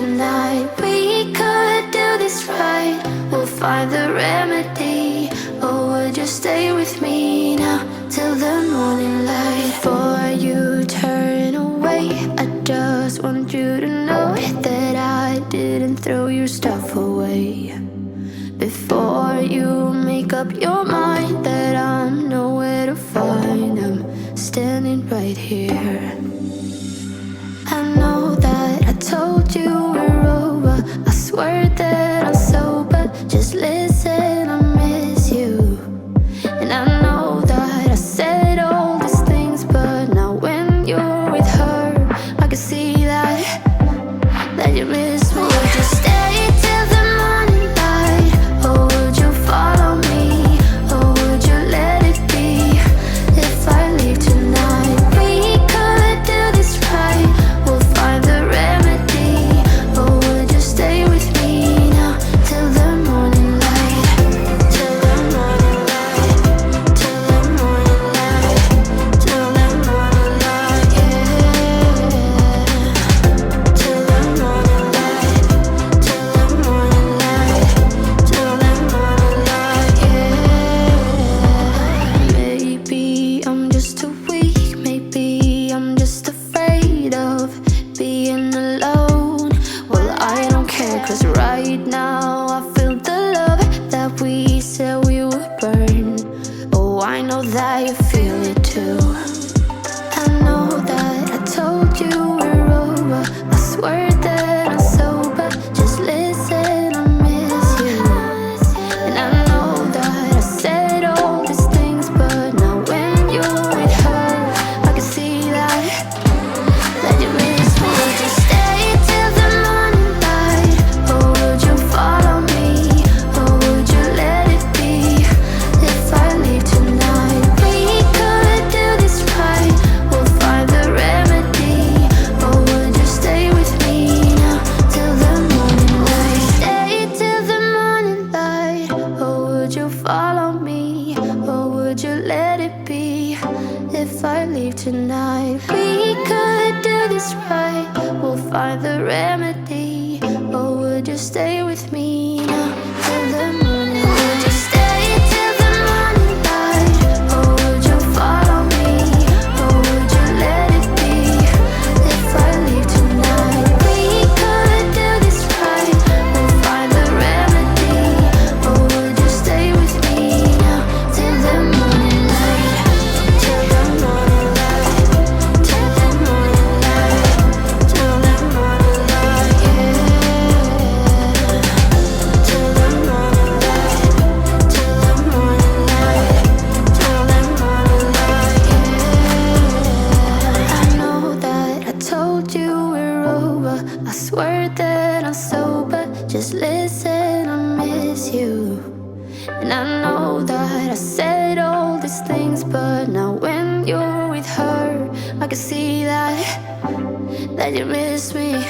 tonight. We could do this right, we'll find the remedy. Or would you stay with me now till the morning light? Before you turn away, I just want you to know that I didn't throw your stuff away. Before you make up your mind that I'm nowhere to find, I'm standing right here. I know that I told you we're over, I swear that I'm sober. Just listen, I miss you. And I know that I said all these things, but now when you're with her, I can see that you miss me. Would you stay till the morning light, or would you follow me, or would you let it be? If I leave tonight, we could do this right, we'll find the remedy. Or would you stay with me now till the morning light? Till the morning light, till the morning light, till the morning light, yeah. Till the morning light, till the morning light, till the morning light, yeah. Maybe I'm just too weak, maybe I'm just afraid of being alone. Well, I don't care, 'cause right now I feel the love that we said we would burn. Oh, I know that you feel it too. I know that I told you we're over, I swear that I'm sober. Just listen, I miss you. And I know that I said all these things, but now when you're with her, I can see that you miss me. Would you stay till the morning light, or would you follow me, or would you let it be? If I leave tonight, we could do this right, we'll find the remedy. Or would you stay with me now till the morning light? Stay till the morning light, or would you follow me, or would you let it be? If I leave tonight, we could do this right, we'll find the remedy. Or would you stay with me now till the morning light? Would you stay till the morning light, or would you follow me, or would you let it be? If I leave tonight, we could do this right, we'll find the remedy. Or would you stay with me now till the morning light? Till the morning light, till the morning light, till the morning light, yeah. Till the morning light, till the morning light, till the morning light, yeah. I know that I told you we're over, I swear that I'm sober. Just listen, I miss you. And I know that I said all these things, but now when you're with her, I can see that you miss me.